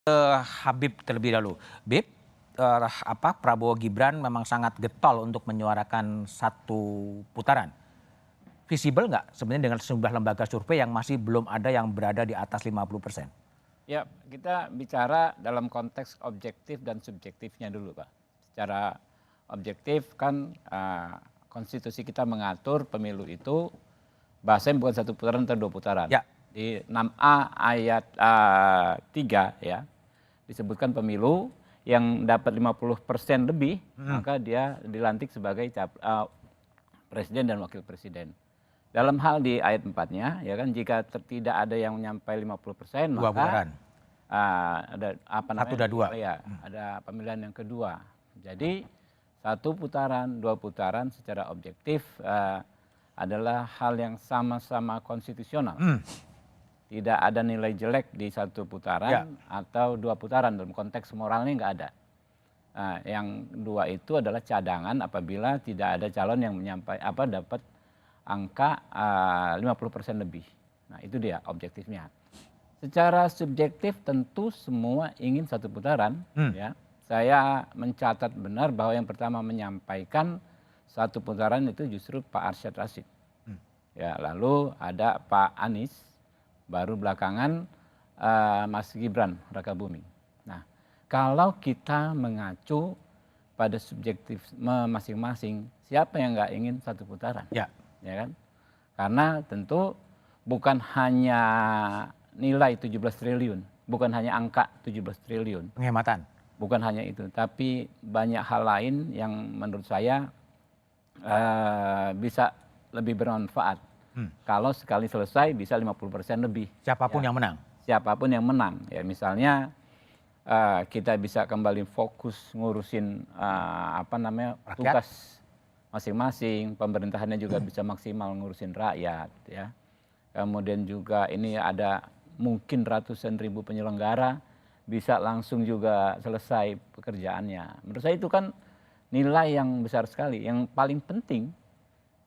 Habib terlebih dahulu. Bib, Prabowo Gibran memang sangat getol untuk menyuarakan satu putaran. Visible nggak sebenarnya dengan sejumlah lembaga survei yang masih belum ada yang berada di atas 50%? Ya, kita bicara dalam konteks objektif dan subjektifnya dulu, Pak. Secara objektif kan konstitusi kita mengatur pemilu itu bahasanya bukan satu putaran atau dua putaran. Ya. Di 6A ayat 3 ya, disebutkan pemilu yang dapat 50% lebih, maka dia dilantik sebagai presiden dan wakil presiden. Dalam hal di ayat 4-nya, ya kan, jika tidak ada yang menyampai 50%, Dua maka putaran. ada apa namanya? Satu dan dua. Ya, ada pemilihan yang kedua. Jadi satu putaran, dua putaran secara objektif adalah hal yang sama-sama konstitusional. Tidak ada nilai jelek di satu putaran atau dua putaran, dalam konteks moralnya nggak ada. Nah, yang dua itu adalah cadangan apabila tidak ada calon yang dapat angka 50% lebih. Nah, itu dia objektifnya. Secara subjektif tentu semua ingin satu putaran. Ya. Saya mencatat benar bahwa yang pertama menyampaikan satu putaran itu justru Pak Arsyad Rashid. Ya, lalu ada Pak Anies, baru belakangan Mas Gibran Rakabuming. Nah, kalau kita mengacu pada subjektif masing-masing, siapa yang nggak ingin satu putaran? Ya kan? Karena tentu bukan hanya nilai 17 triliun, bukan hanya angka 17 triliun. Penghematan. Bukan hanya itu, tapi banyak hal lain yang menurut saya bisa lebih bermanfaat. Kalau sekali selesai bisa 50% lebih. Siapapun yang menang. Siapapun yang menang. Ya, misalnya kita bisa kembali fokus ngurusin tugas masing-masing, pemerintahannya juga bisa maksimal ngurusin rakyat, ya. Kemudian juga ini ada mungkin ratusan ribu penyelenggara, bisa langsung juga selesai pekerjaannya. Menurut saya itu kan nilai yang besar sekali. Yang paling penting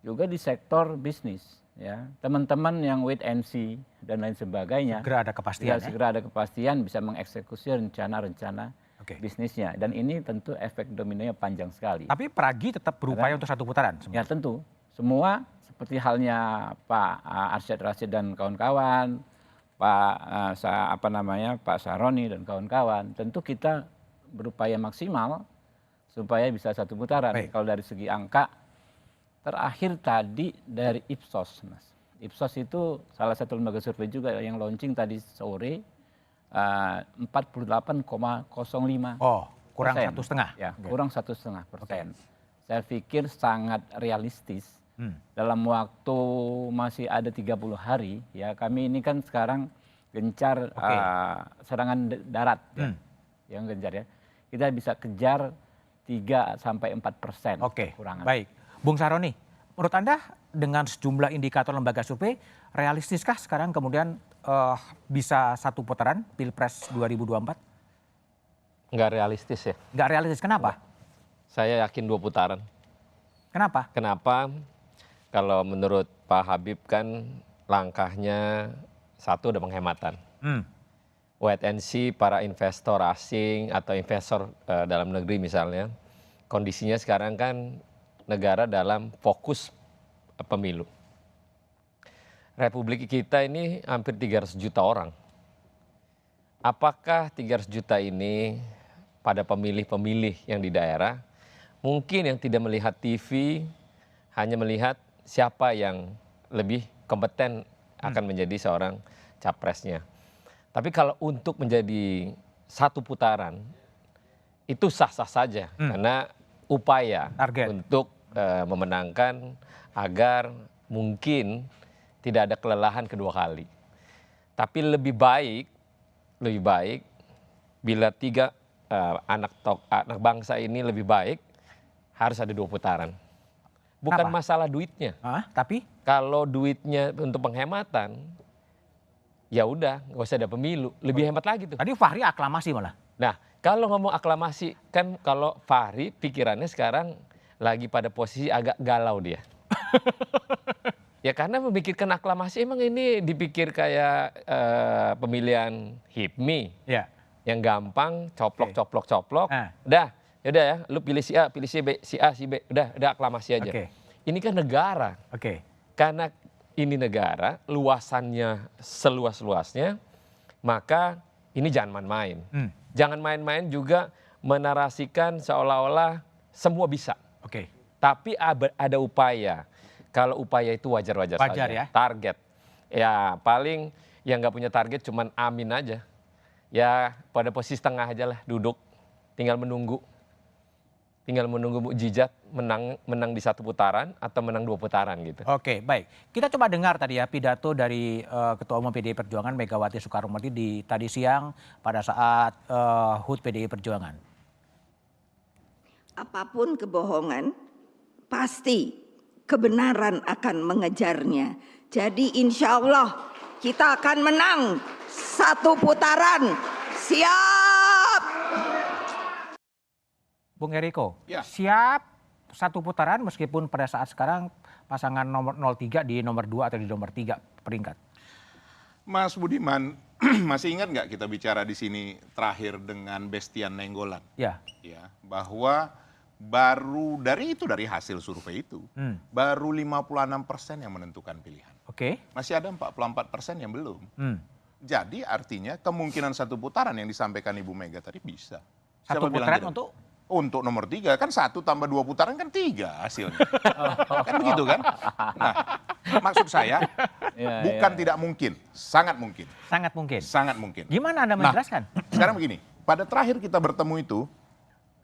juga di sektor bisnis, ya. Teman-teman yang wait and see dan lain sebagainya. Segera ada kepastian. Segera ada kepastian, bisa mengeksekusi rencana-rencana bisnisnya, dan ini tentu efek dominonya panjang sekali. Tapi Pragi tetap berupaya untuk satu putaran. Ya tentu, semua seperti halnya Pak Arsyad Rashid dan kawan-kawan, Pak Saroni dan kawan-kawan, tentu kita berupaya maksimal supaya bisa satu putaran. Kalau dari segi angka, terakhir tadi dari Ipsos, Mas. Ipsos itu salah satu lembaga survei juga yang launching tadi sore. 48,05. Oh, kurang 1,5. Ya, kurang 1,5%. Saya pikir sangat realistis. Dalam waktu masih ada 30 hari, ya, kami ini kan sekarang gencar serangan darat, ya, yang gencar, ya. Kita bisa kejar 3-4%. Kekurangan. Baik, Bung Saroni, menurut Anda dengan sejumlah indikator lembaga survei, realistiskah sekarang kemudian bisa satu putaran Pilpres 2024? Nggak realistis ya. Nggak realistis, kenapa? Saya yakin dua putaran. Kenapa? Kenapa? Kalau menurut Pak Habib kan langkahnya satu ada penghematan. Wait and see para investor asing atau investor dalam negeri misalnya. Kondisinya sekarang kan negara dalam fokus pemilu. Republik kita ini hampir 300 juta orang. Apakah 300 juta ini pada pemilih-pemilih yang di daerah, mungkin yang tidak melihat TV, hanya melihat siapa yang lebih kompeten akan menjadi seorang capresnya. Tapi kalau untuk menjadi satu putaran, itu sah-sah saja. Karena upaya untuk memenangkan agar mungkin tidak ada kelelahan kedua kali. Tapi lebih baik bila anak bangsa ini lebih baik, harus ada dua putaran. Bukan masalah duitnya. Tapi kalau duitnya untuk penghematan, ya udah nggak usah ada pemilu, lebih hemat lagi tuh. Tadi Fahri aklamasi malah. Nah, kalau ngomong aklamasi, kan kalau Fahri pikirannya sekarang lagi pada posisi agak galau dia. Ya karena memikirkan aklamasi, emang ini dipikir kayak pemilihan HIPMI. Ya. yang gampang, coplok. Ah. Udah ya, lu pilih si A, pilih si B, si A, si B, udah aklamasi aja. Oke. Ini kan negara. Oke. Karena ini negara, luasannya seluas-luasnya, maka ini jangan main-main. Jangan main-main juga menarasikan seolah-olah semua bisa. Oke. Tapi ada upaya. Kalau upaya itu wajar-wajar saja. Ya. Target. Ya paling yang nggak punya target cuman amin aja. Ya pada posisi tengah aja lah, duduk. Tinggal menunggu mukjizat menang di 1 putaran atau menang 2 putaran gitu. Oke, baik. Kita coba dengar tadi ya pidato dari Ketua Umum PDI Perjuangan Megawati Soekarnoputri tadi siang pada saat HUT PDI Perjuangan. Apapun kebohongan, pasti kebenaran akan mengejarnya. Jadi insya Allah kita akan menang 1 putaran. Siap! Bung Eriko, Ya. siap 1 putaran meskipun pada saat sekarang pasangan nomor 03 di nomor 2 atau di nomor 3 peringkat. Mas Budiman, masih ingat nggak kita bicara di sini terakhir dengan Bestian Nenggolan? Ya. Ya, bahwa dari hasil survei itu, baru 56% yang menentukan pilihan. Oke. Masih ada 44% yang belum. Jadi artinya kemungkinan 1 putaran yang disampaikan Ibu Mega tadi bisa. 1 Siapa bilang putaran tidak? Untuk nomor 3 kan 1 tambah 2 putaran kan 3 hasilnya. Kan begitu kan? Nah, maksud saya bukan tidak mungkin, sangat mungkin. Sangat mungkin. Sangat mungkin. Gimana Anda menjelaskan? Sekarang begini, pada terakhir kita bertemu itu,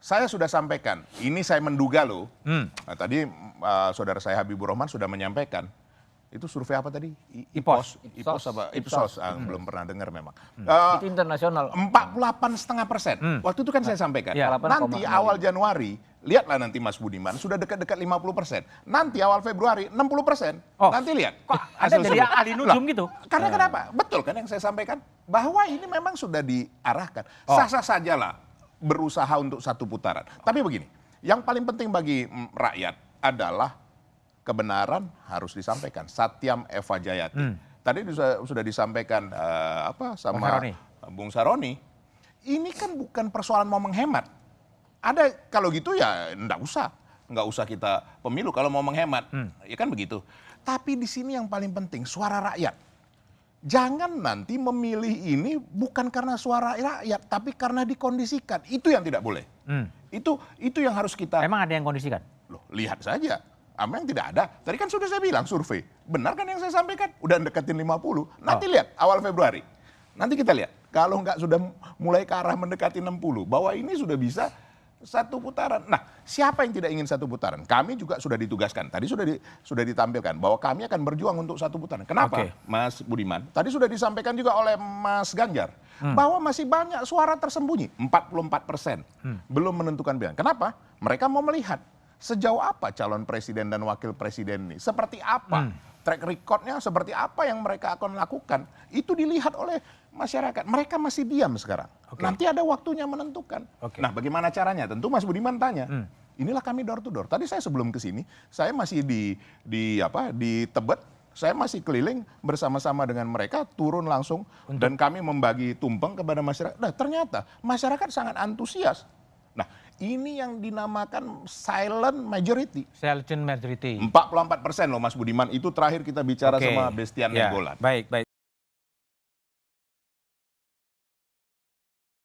saya sudah sampaikan, ini saya menduga loh. Nah, tadi saudara saya Habibur Rahman sudah menyampaikan. Itu survei apa tadi? Ipsos. Ipsos. Belum pernah dengar memang. Itu internasional. 48,5%. Waktu itu kan saya sampaikan. Ya. Nanti awal Januari, lihatlah nanti Mas Budiman, sudah dekat-dekat 50%. Nanti awal Februari 60%. Nanti lihat. Kok ada jadi ahli nujum gitu? Karena kenapa? Betul kan yang saya sampaikan? Bahwa ini memang sudah diarahkan. Sah-sah sajalah berusaha untuk 1 putaran. Tapi begini, yang paling penting bagi rakyat adalah kebenaran harus disampaikan. Satyam Eva Jayati. Tadi sudah disampaikan sama Bung Saroni. Ini kan bukan persoalan mau menghemat. Ada kalau gitu ya nggak usah kita pemilu kalau mau menghemat. Ya kan begitu. Tapi di sini yang paling penting suara rakyat. Jangan nanti memilih ini bukan karena suara rakyat, tapi karena dikondisikan. Itu yang tidak boleh. Itu yang harus kita. Emang ada yang kondisikan? Loh, lihat saja. Yang tidak ada. Tadi kan sudah saya bilang survei. Benar kan yang saya sampaikan? Udah deketin 50. Nanti lihat awal Februari. Nanti kita lihat. Kalau nggak sudah mulai ke arah mendekati 60. Bahwa ini sudah bisa 1 putaran. Nah, siapa yang tidak ingin 1 putaran? Kami juga sudah ditugaskan. Tadi sudah ditampilkan bahwa kami akan berjuang untuk 1 putaran. Kenapa, Mas Budiman? Tadi sudah disampaikan juga oleh Mas Ganjar. Bahwa masih banyak suara tersembunyi. 44%. Belum menentukan pilihan. Kenapa? Mereka mau melihat sejauh apa calon presiden dan wakil presiden ini. Seperti apa? Track recordnya seperti apa yang mereka akan lakukan. Itu dilihat oleh masyarakat. Mereka masih diam sekarang. Nanti ada waktunya menentukan. Nah, bagaimana caranya? Tentu Mas Budiman tanya. Inilah kami door to door. Tadi saya sebelum ke sini, saya masih di Tebet. Saya masih keliling bersama-sama dengan mereka, turun langsung dan kami membagi tumpeng kepada masyarakat. Nah, ternyata masyarakat sangat antusias. Nah, ini yang dinamakan silent majority. Silent majority. 44% loh Mas Budiman. Itu terakhir kita bicara sama Bestian Nenggolan. Baik.